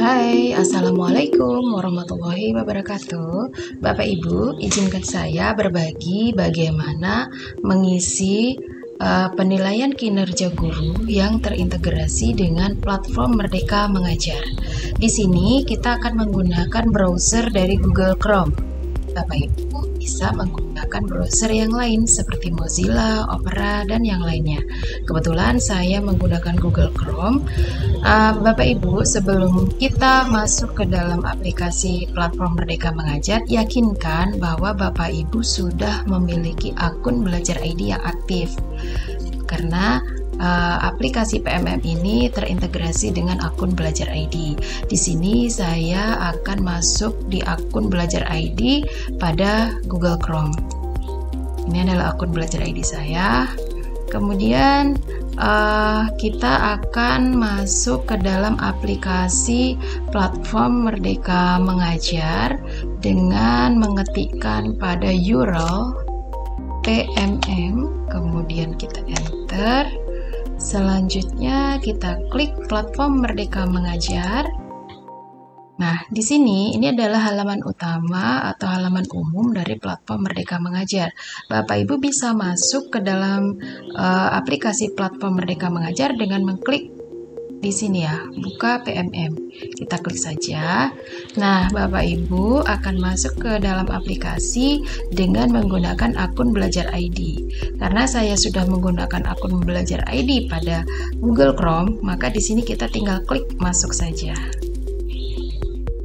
Hai, Assalamualaikum warahmatullahi wabarakatuh. Bapak Ibu, izinkan saya berbagi bagaimana mengisi penilaian kinerja guru yang terintegrasi dengan platform Merdeka Mengajar. Di sini kita akan menggunakan browser dari Google Chrome. Bapak Ibu bisa menggunakan browser yang lain seperti Mozilla, Opera, dan yang lainnya. Kebetulan saya menggunakan Google Chrome. Bapak Ibu, sebelum kita masuk ke dalam aplikasi platform Merdeka Mengajar, yakinkan bahwa Bapak Ibu sudah memiliki akun Belajar ID yang aktif. Karena aplikasi PMM ini terintegrasi dengan akun Belajar ID. Di sini saya akan masuk di akun Belajar ID pada Google Chrome. Ini adalah akun Belajar ID saya. Kemudian kita akan masuk ke dalam aplikasi platform Merdeka Mengajar dengan mengetikkan pada URL PMM, kemudian kita enter. Selanjutnya kita klik platform Merdeka Mengajar. Nah, di sini ini adalah halaman utama atau halaman umum dari platform Merdeka Mengajar. Bapak Ibu bisa masuk ke dalam aplikasi platform Merdeka Mengajar dengan mengklik di sini ya, buka PMM. Kita klik saja. Nah, Bapak Ibu akan masuk ke dalam aplikasi dengan menggunakan akun Belajar ID. Karena saya sudah menggunakan akun Belajar ID pada Google Chrome, maka di sini kita tinggal klik masuk saja.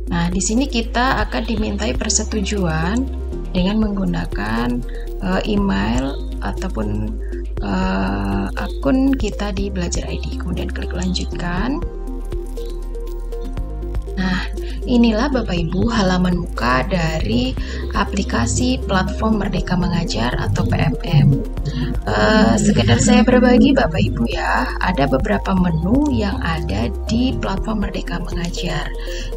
Nah, di sini kita akan dimintai persetujuan dengan menggunakan email ataupun akun kita di Belajar ID. Kemudian klik lanjutkan. Nah, inilah Bapak Ibu halaman muka dari aplikasi platform Merdeka Mengajar atau PMM. Sekedar saya berbagi Bapak Ibu ya, ada beberapa menu yang ada di platform Merdeka Mengajar,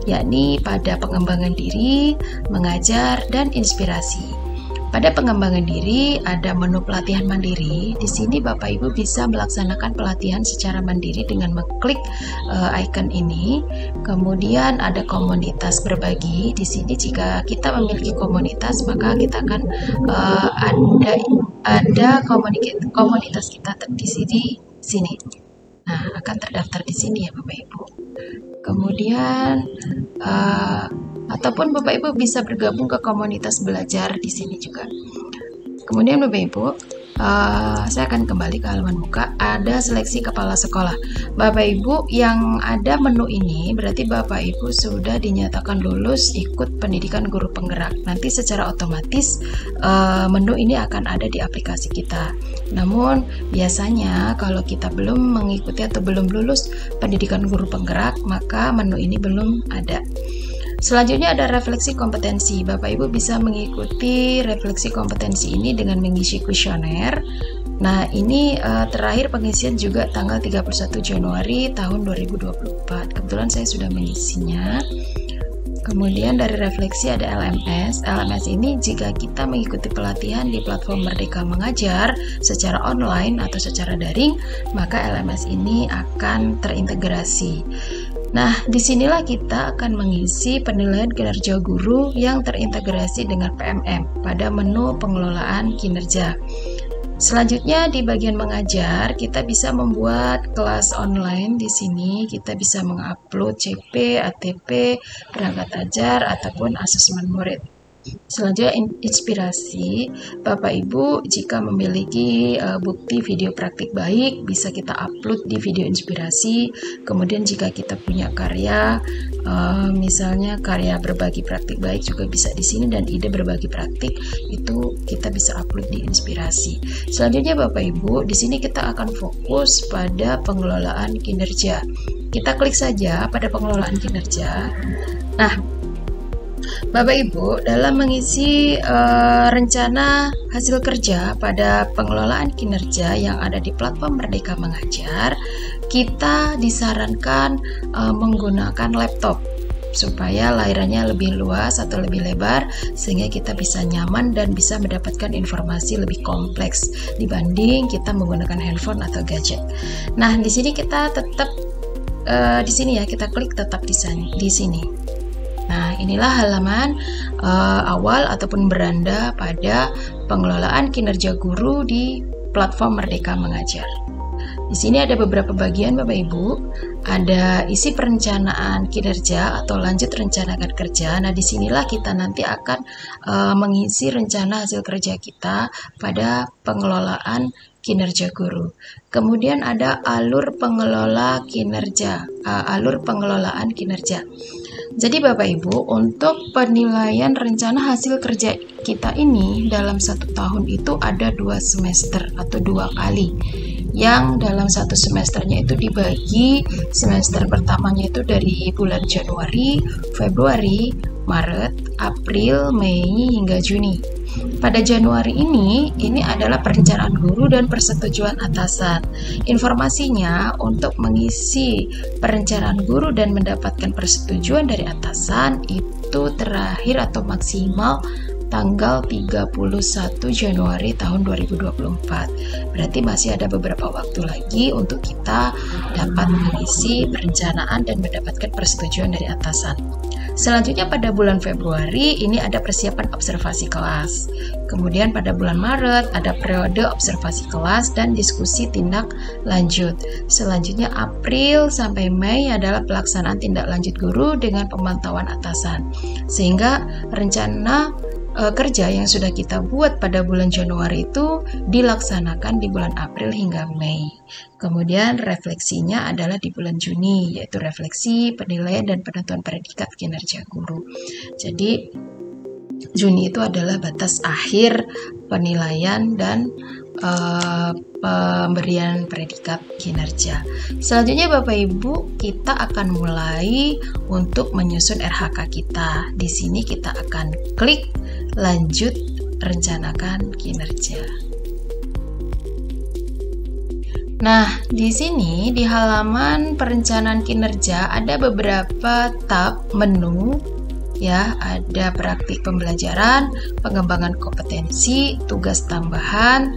yakni pada pengembangan diri, mengajar, dan inspirasi. Pada pengembangan diri ada menu pelatihan mandiri. Di sini Bapak Ibu bisa melaksanakan pelatihan secara mandiri dengan mengklik icon ini. Kemudian ada komunitas berbagi. Di sini jika kita memiliki komunitas, maka kita akan ada komunitas kita di sini. Nah, akan terdaftar di sini ya Bapak Ibu. Kemudian ataupun Bapak Ibu bisa bergabung ke komunitas belajar di sini juga. Kemudian Bapak Ibu, saya akan kembali ke halaman muka. Ada seleksi kepala sekolah. Bapak Ibu yang ada menu ini berarti Bapak Ibu sudah dinyatakan lulus ikut pendidikan guru penggerak. Nanti secara otomatis menu ini akan ada di aplikasi kita. Namun biasanya kalau kita belum mengikuti atau belum lulus pendidikan guru penggerak, maka menu ini belum ada. Selanjutnya ada refleksi kompetensi. Bapak Ibu bisa mengikuti refleksi kompetensi ini dengan mengisi kuesioner. Nah, ini terakhir pengisian juga tanggal 31 Januari tahun 2024. Kebetulan saya sudah mengisinya. Kemudian dari refleksi ada LMS. LMS ini jika kita mengikuti pelatihan di platform Merdeka Mengajar secara online atau secara daring, maka LMS ini akan terintegrasi. Nah, disinilah kita akan mengisi penilaian kinerja guru yang terintegrasi dengan PMM pada menu pengelolaan kinerja. Selanjutnya di bagian mengajar, kita bisa membuat kelas online. Di sini kita bisa mengupload CP, ATP, perangkat ajar, ataupun asesmen murid. Selanjutnya inspirasi. Bapak Ibu jika memiliki bukti video praktik baik bisa kita upload di video inspirasi. Kemudian jika kita punya karya misalnya karya berbagi praktik baik juga bisa di sini, dan ide berbagi praktik itu kita bisa upload di inspirasi. Selanjutnya Bapak Ibu, di sini kita akan fokus pada pengelolaan kinerja. Kita klik saja pada pengelolaan kinerja. Nah, Bapak Ibu, dalam mengisi rencana hasil kerja pada pengelolaan kinerja yang ada di platform Merdeka Mengajar, kita disarankan menggunakan laptop supaya layarnya lebih luas atau lebih lebar sehingga kita bisa nyaman dan bisa mendapatkan informasi lebih kompleks dibanding kita menggunakan handphone atau gadget. Nah, di sini kita tetap di sini ya, kita klik tetap di sini. Nah, inilah halaman awal ataupun beranda pada pengelolaan kinerja guru di platform Merdeka Mengajar. Di sini ada beberapa bagian Bapak Ibu, ada isi perencanaan kinerja atau lanjut rencanakan kerja. Nah, disinilah kita nanti akan mengisi rencana hasil kerja kita pada pengelolaan kinerja guru. Kemudian ada alur pengelolaan kinerja. Jadi Bapak Ibu, untuk penilaian rencana hasil kerja kita ini dalam 1 tahun itu ada 2 semester atau 2 kali. Yang dalam 1 semesternya itu dibagi, semester pertamanya itu dari bulan Januari, Februari, Maret, April, Mei, hingga Juni. Pada Januari ini adalah perencanaan guru dan persetujuan atasan. Informasinya untuk mengisi perencanaan guru dan mendapatkan persetujuan dari atasan itu terakhir atau maksimal tanggal 31 Januari tahun 2024. Berarti masih ada beberapa waktu lagi untuk kita dapat mengisi perencanaan dan mendapatkan persetujuan dari atasan. Selanjutnya pada bulan Februari ini ada persiapan observasi kelas. Kemudian pada bulan Maret ada periode observasi kelas dan diskusi tindak lanjut. Selanjutnya April sampai Mei adalah pelaksanaan tindak lanjut guru dengan pemantauan atasan. Sehingga rencana kerja yang sudah kita buat pada bulan Januari itu dilaksanakan di bulan April hingga Mei. Kemudian refleksinya adalah di bulan Juni, yaitu refleksi, penilaian, dan penentuan predikat kinerja guru. Jadi Juni itu adalah batas akhir penilaian dan pemberian predikat kinerja. Selanjutnya Bapak Ibu, kita akan mulai untuk menyusun RHK kita. Di sini kita akan klik lanjut rencanakan kinerja. Nah, di sini di halaman perencanaan kinerja ada beberapa tab menu ya, ada praktik pembelajaran, pengembangan kompetensi, tugas tambahan,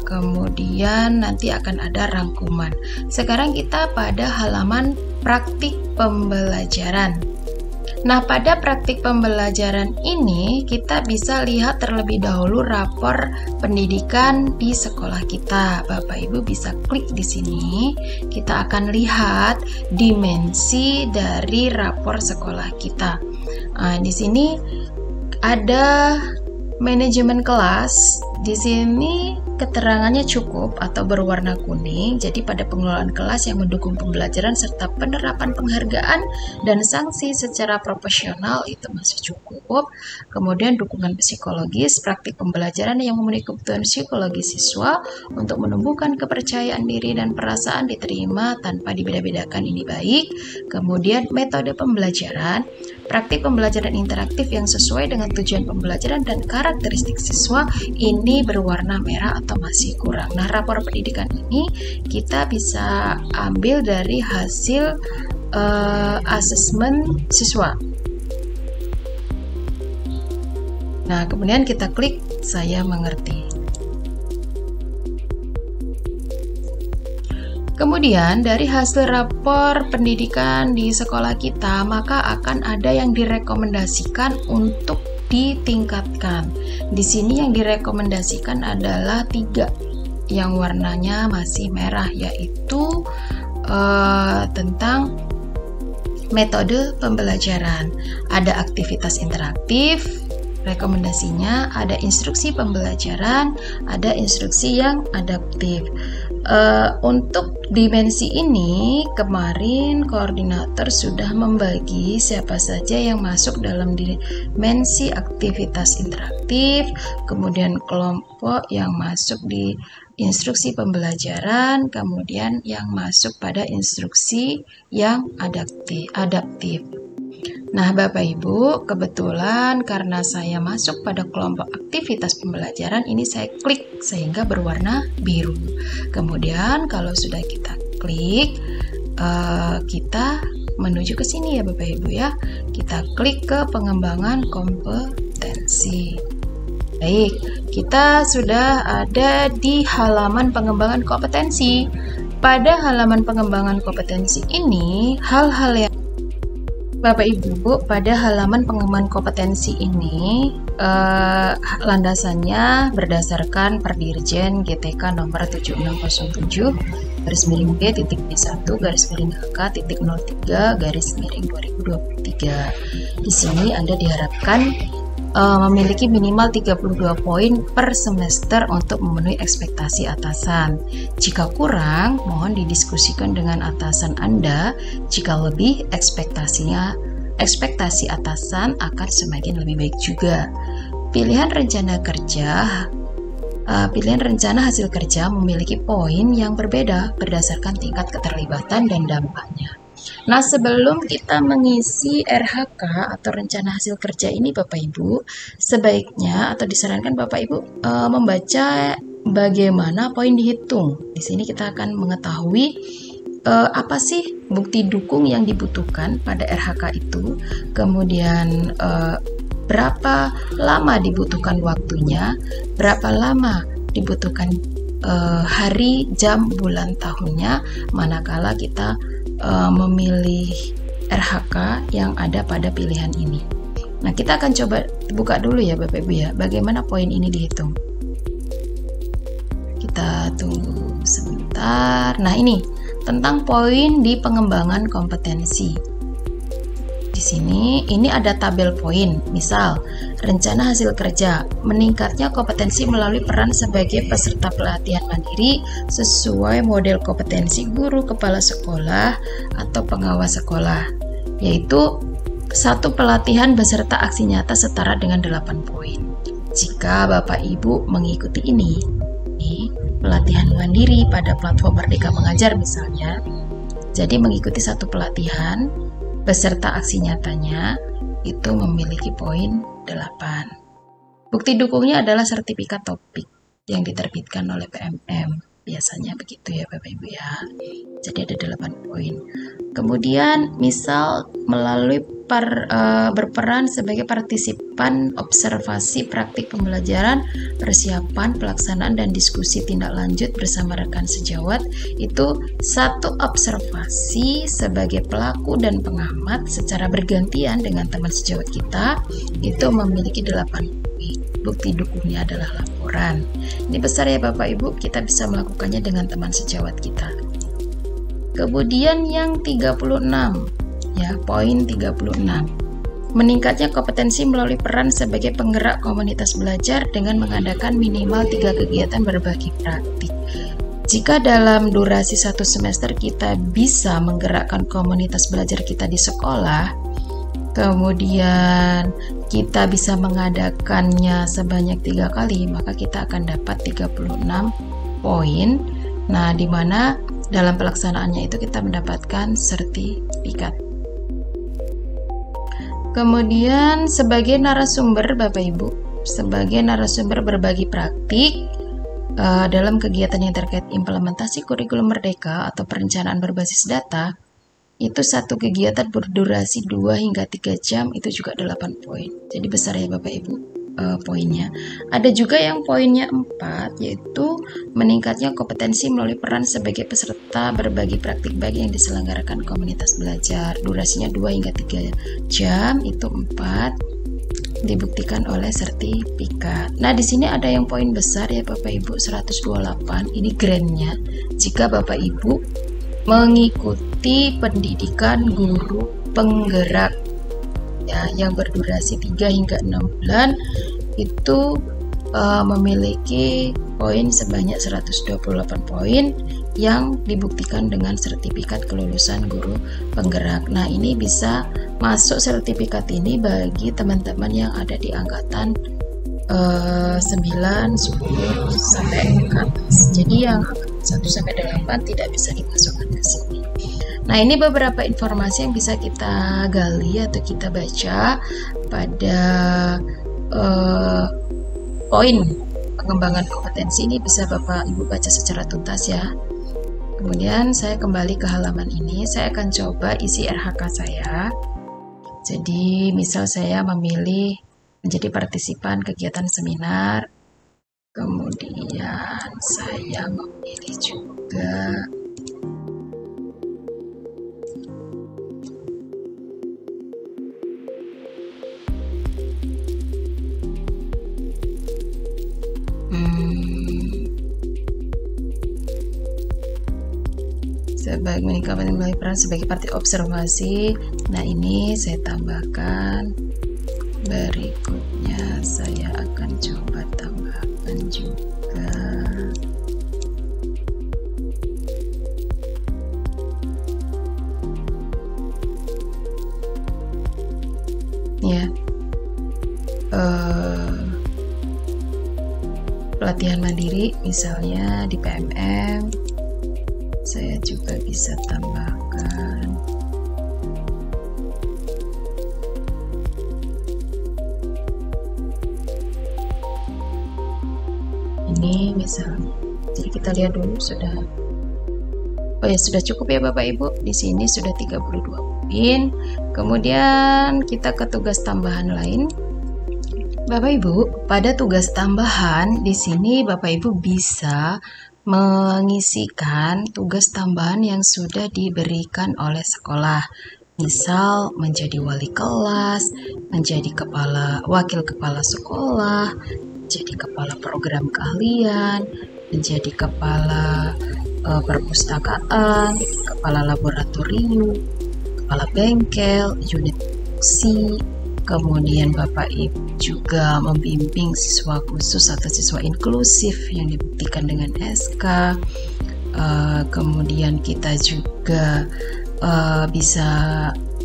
kemudian nanti akan ada rangkuman. Sekarang kita pada halaman praktik pembelajaran. Nah, pada praktik pembelajaran ini kita bisa lihat terlebih dahulu rapor pendidikan di sekolah kita. Bapak Ibu bisa klik di sini. Kita akan lihat dimensi dari rapor sekolah kita. Nah, di sini ada manajemen kelas. Di sini keterangannya cukup atau berwarna kuning. Jadi pada pengelolaan kelas yang mendukung pembelajaran serta penerapan penghargaan dan sanksi secara proporsional itu masih cukup. Kemudian dukungan psikologis, praktik pembelajaran yang memenuhi kebutuhan psikologi siswa untuk menumbuhkan kepercayaan diri dan perasaan diterima tanpa dibeda-bedakan ini baik. Kemudian metode pembelajaran, praktik pembelajaran interaktif yang sesuai dengan tujuan pembelajaran dan karakteristik siswa ini berwarna merah atau masih kurang. Nah, rapor pendidikan ini kita bisa ambil dari hasil asesmen siswa. Nah, kemudian kita klik saya mengerti. Kemudian dari hasil rapor pendidikan di sekolah kita, maka akan ada yang direkomendasikan untuk ditingkatkan. Di sini yang direkomendasikan adalah 3 yang warnanya masih merah, yaitu tentang metode pembelajaran. Ada aktivitas interaktif, rekomendasinya ada instruksi pembelajaran, ada instruksi yang adaptif. Untuk dimensi ini kemarin koordinator sudah membagi siapa saja yang masuk dalam dimensi aktivitas interaktif, kemudian kelompok yang masuk di instruksi pembelajaran, kemudian yang masuk pada instruksi yang adaptif. Nah, Bapak Ibu, kebetulan karena saya masuk pada kelompok aktivitas pembelajaran, ini saya klik sehingga berwarna biru. Kemudian kalau sudah kita klik, kita menuju ke sini ya Bapak Ibu ya. Kita klik ke pengembangan kompetensi. Baik, kita sudah ada di halaman pengembangan kompetensi. pada halaman pengembangan kompetensi ini, hal-hal yang Bapak Ibu, pada halaman pengembangan kompetensi ini landasannya berdasarkan Perdirjen GTK nomor 7607 garis miring B titik B1 garis miring HK titik 03 garis miring 2023. Di sini Anda diharapkan memiliki minimal 32 poin per semester untuk memenuhi ekspektasi atasan. Jika kurang, mohon didiskusikan dengan atasan Anda. Jika lebih, ekspektasi atasan akan semakin lebih baik juga. Pilihan rencana hasil kerja memiliki poin yang berbeda berdasarkan tingkat keterlibatan dan dampaknya. Nah, sebelum kita mengisi RHK atau rencana hasil kerja ini, Bapak Ibu, sebaiknya atau disarankan Bapak Ibu membaca bagaimana poin dihitung. Di sini kita akan mengetahui apa sih bukti dukung yang dibutuhkan pada RHK itu, kemudian berapa lama dibutuhkan waktunya, berapa lama dibutuhkan hari, jam, bulan, tahunnya, manakala kita memilih RHK yang ada pada pilihan ini. Nah, kita akan coba buka dulu ya Bapak Ibu ya, bagaimana poin ini dihitung. Kita tunggu sebentar. Nah, ini tentang poin di pengembangan kompetensi. Di sini ini ada tabel poin. Misal, rencana hasil kerja, meningkatnya kompetensi melalui peran sebagai peserta pelatihan mandiri sesuai model kompetensi guru, kepala sekolah, atau pengawas sekolah, yaitu satu pelatihan beserta aksi nyata setara dengan 8 poin. Jika Bapak Ibu mengikuti ini pelatihan mandiri pada platform Merdeka Mengajar misalnya, jadi mengikuti satu pelatihan beserta aksi nyatanya itu memiliki poin 8. Bukti dukungnya adalah sertifikat topik yang diterbitkan oleh PMM. Biasanya begitu ya Bapak Ibu ya. Jadi ada 8 poin. Kemudian misal melalui berperan sebagai partisipan observasi praktik pembelajaran, persiapan, pelaksanaan, dan diskusi tindak lanjut bersama rekan sejawat, itu satu observasi sebagai pelaku dan pengamat secara bergantian dengan teman sejawat kita, itu memiliki 8 poin. Bukti dukungnya adalah laporan. Ini besar ya Bapak Ibu, kita bisa melakukannya dengan teman sejawat kita. Kemudian yang 36 ya, poin 36. Meningkatnya kompetensi melalui peran sebagai penggerak komunitas belajar dengan mengadakan minimal 3 kegiatan berbagi praktik. Jika dalam durasi 1 semester kita bisa menggerakkan komunitas belajar kita di sekolah, kemudian kita bisa mengadakannya sebanyak 3 kali, maka kita akan dapat 36 poin. Nah, di mana dalam pelaksanaannya itu kita mendapatkan sertifikat. Kemudian sebagai narasumber Bapak Ibu, sebagai narasumber berbagi praktik dalam kegiatan yang terkait implementasi kurikulum Merdeka atau perencanaan berbasis data, itu satu kegiatan berdurasi 2 hingga 3 jam, itu juga 8 poin. Jadi besar ya Bapak Ibu poinnya. Ada juga yang poinnya 4, yaitu meningkatnya kompetensi melalui peran sebagai peserta berbagi praktik bagi yang diselenggarakan komunitas belajar. Durasinya 2 hingga 3 jam, itu 4, dibuktikan oleh sertifikat. Nah, di sini ada yang poin besar ya Bapak Ibu, 128. Ini grandnya. Jika Bapak Ibu mengikuti pendidikan guru penggerak ya, yang berdurasi 3 hingga 6 bulan, itu memiliki poin sebanyak 128 poin yang dibuktikan dengan sertifikat kelulusan guru penggerak. Nah, ini bisa masuk sertifikat ini bagi teman-teman yang ada di angkatan 9, 10 sampai ke atas. Jadi yang 1 sampai 8 tidak bisa dimasukkan ke sini. Nah, ini beberapa informasi yang bisa kita gali atau kita baca pada poin pengembangan kompetensi ini, bisa Bapak Ibu baca secara tuntas ya. Kemudian saya kembali ke halaman ini, saya akan coba isi RHK saya. Jadi misal saya memilih menjadi partisipan kegiatan seminar, kemudian saya memilih juga sebagai meningkatkan nilai peran sebagai partai observasi. Nah, ini saya tambahkan. Berikutnya saya akan coba tambahkan juga ya, pelatihan mandiri misalnya di PMM saya juga bisa tambahkan. Ini misalnya, jadi kita lihat dulu sudah, oh ya sudah cukup ya Bapak Ibu, di sini sudah 32 poin. Kemudian kita ke tugas tambahan lain. Bapak Ibu, pada tugas tambahan di sini Bapak Ibu bisa mengisikan tugas tambahan yang sudah diberikan oleh sekolah. Misal menjadi wali kelas, menjadi wakil kepala sekolah, menjadi kepala program keahlian, menjadi kepala perpustakaan, kepala laboratorium, kepala bengkel, unit produksi. Kemudian Bapak Ibu juga membimbing siswa khusus atau siswa inklusif yang dibuktikan dengan SK. Kemudian kita juga bisa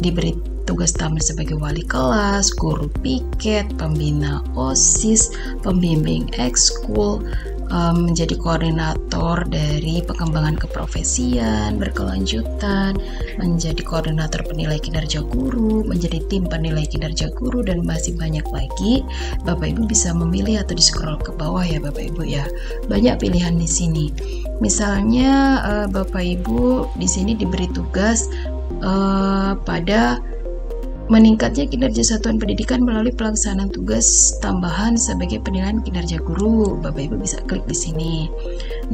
diberi tugas tambahan sebagai wali kelas, guru piket, pembina OSIS, pembimbing ekskul, menjadi koordinator dari pengembangan keprofesian berkelanjutan, menjadi koordinator penilai kinerja guru, menjadi tim penilai kinerja guru, dan masih banyak lagi. Bapak Ibu bisa memilih atau di scroll ke bawah ya Bapak Ibu ya. Banyak pilihan di sini. Misalnya Bapak Ibu di sini diberi tugas pada meningkatnya kinerja satuan pendidikan melalui pelaksanaan tugas tambahan sebagai penilaian kinerja guru. Bapak Ibu bisa klik di sini.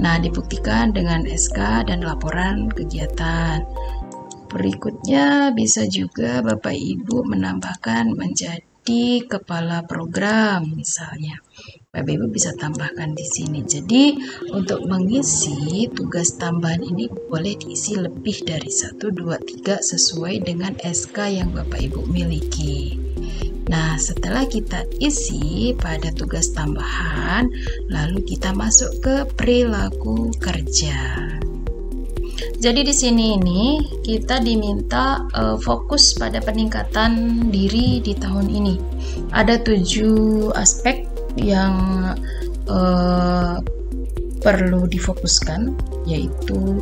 Nah, dibuktikan dengan SK dan laporan kegiatan. Berikutnya bisa juga Bapak Ibu menambahkan menjadi kepala program misalnya. Bapak Ibu bisa tambahkan di sini. Jadi untuk mengisi tugas tambahan ini boleh diisi lebih dari 1, 2, 3 sesuai dengan SK yang Bapak Ibu miliki. Nah, setelah kita isi pada tugas tambahan, lalu kita masuk ke perilaku kerja. Jadi di sini ini kita diminta fokus pada peningkatan diri di tahun ini. Ada 7 aspek yang perlu difokuskan, yaitu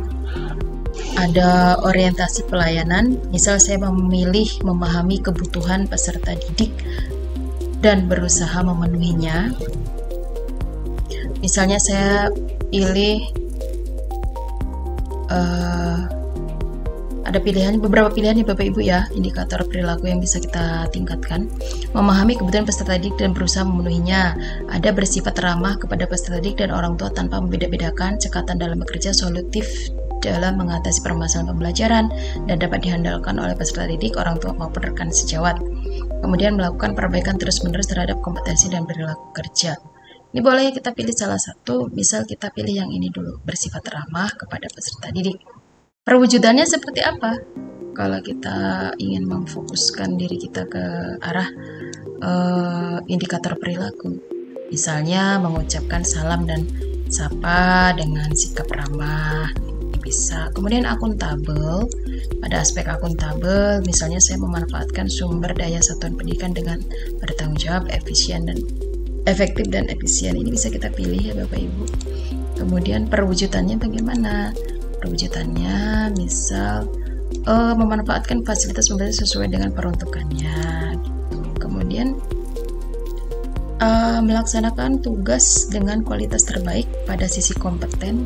ada orientasi pelayanan. Misal saya memilih memahami kebutuhan peserta didik dan berusaha memenuhinya. Misalnya saya pilih ada beberapa pilihan ya Bapak Ibu ya, indikator perilaku yang bisa kita tingkatkan. Memahami kebutuhan peserta didik dan berusaha memenuhinya. Ada bersifat ramah kepada peserta didik dan orang tua tanpa membeda-bedakan, cekatan dalam bekerja, solutif dalam mengatasi permasalahan pembelajaran, dan dapat dihandalkan oleh peserta didik, orang tua maupun rekan sejawat. Kemudian melakukan perbaikan terus-menerus terhadap kompetensi dan perilaku kerja. Ini boleh kita pilih salah satu, misal kita pilih yang ini dulu, bersifat ramah kepada peserta didik. Perwujudannya seperti apa? Kalau kita ingin memfokuskan diri kita ke arah indikator perilaku, misalnya mengucapkan salam dan sapa dengan sikap ramah, ini bisa. Kemudian akuntabel, pada aspek akuntabel, misalnya saya memanfaatkan sumber daya satuan pendidikan dengan bertanggung jawab, efektif dan efisien. Ini bisa kita pilih ya Bapak Ibu. Kemudian perwujudannya bagaimana? Perwujudannya misal memanfaatkan fasilitas pembelajaran sesuai dengan peruntukannya gitu. Kemudian melaksanakan tugas dengan kualitas terbaik pada sisi kompeten.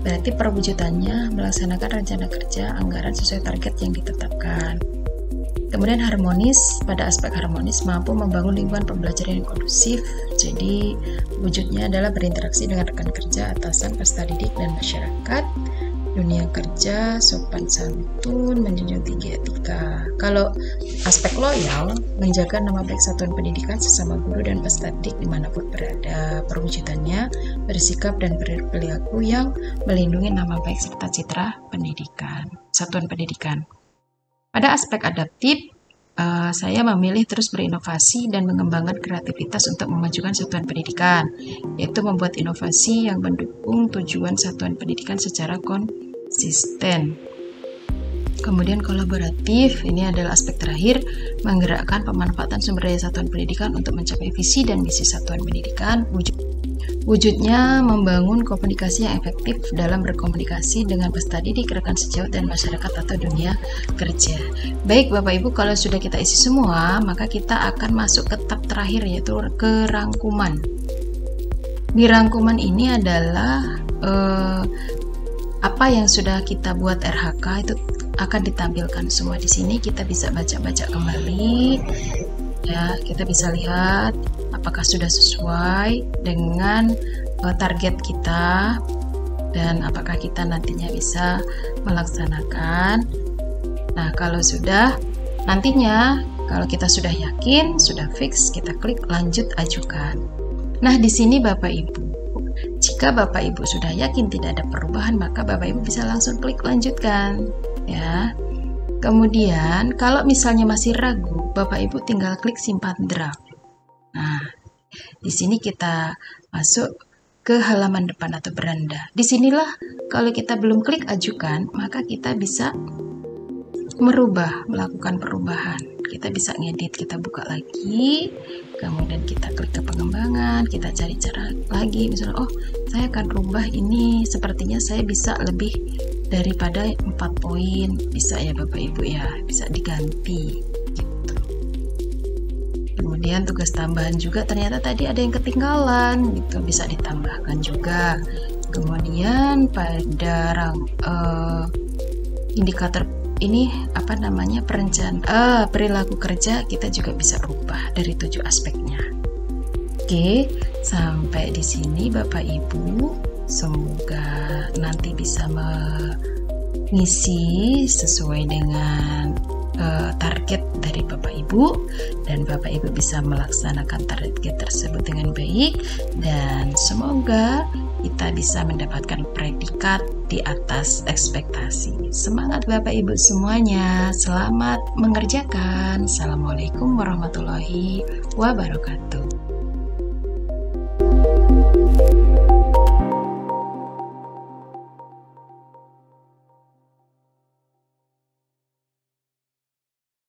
Berarti perwujudannya melaksanakan rencana kerja anggaran sesuai target yang ditetapkan. Kemudian harmonis, pada aspek harmonis mampu membangun lingkungan pembelajaran yang kondusif. Jadi wujudnya adalah berinteraksi dengan rekan kerja, atasan, peserta didik, dan masyarakat. dunia kerja, sopan santun, menjunjung tinggi etika. Kalau aspek loyal, menjaga nama baik satuan pendidikan sesama guru dan peserta didik dimanapun berada. Perwujudannya, bersikap dan berperilaku yang melindungi nama baik serta citra pendidikan, satuan pendidikan. Pada aspek adaptif, saya memilih terus berinovasi dan mengembangkan kreativitas untuk memajukan satuan pendidikan, yaitu membuat inovasi yang mendukung tujuan satuan pendidikan secara konsisten. Kemudian kolaboratif, ini adalah aspek terakhir, menggerakkan pemanfaatan sumber daya satuan pendidikan untuk mencapai visi dan misi satuan pendidikan. Wujudnya membangun komunikasi yang efektif dalam berkomunikasi dengan peserta didik, rekan sejawat, dan masyarakat atau dunia kerja. Baik Bapak Ibu, kalau sudah kita isi semua, maka kita akan masuk ke tab terakhir, yaitu ke rangkuman. Di rangkuman ini adalah apa yang sudah kita buat RHK itu akan ditampilkan semua di sini. Kita bisa baca-baca kembali. Ya, kita bisa lihat apakah sudah sesuai dengan target kita dan apakah kita nantinya bisa melaksanakan. Nah, kalau sudah, nantinya kalau kita sudah yakin, sudah fix, kita klik lanjut ajukan. Nah, di sini Bapak Ibu, jika Bapak Ibu sudah yakin tidak ada perubahan, maka Bapak Ibu bisa langsung klik lanjutkan, ya. Kemudian, kalau misalnya masih ragu, Bapak Ibu tinggal klik simpan draft. Nah, di sini kita masuk ke halaman depan atau beranda. Disinilah kalau kita belum klik ajukan, maka kita bisa melakukan perubahan. Kita bisa ngedit, kita buka lagi, kemudian kita klik ke pengembangan, kita cari cara lagi, misalnya, oh saya akan rubah ini, sepertinya saya bisa lebih daripada 4 poin, bisa ya Bapak Ibu ya, bisa diganti gitu. Kemudian tugas tambahan juga, ternyata tadi ada yang ketinggalan gitu, bisa ditambahkan juga. Kemudian pada indikator ini perilaku kerja, kita juga bisa rubah dari 7 aspeknya. Oke, sampai di sini Bapak Ibu, semoga nanti bisa mengisi sesuai dengan target dari Bapak Ibu, dan Bapak Ibu bisa melaksanakan target tersebut dengan baik, dan semoga kita bisa mendapatkan predikat di atas ekspektasi. Semangat Bapak Ibu semuanya, selamat mengerjakan. Assalamualaikum warahmatullahi wabarakatuh.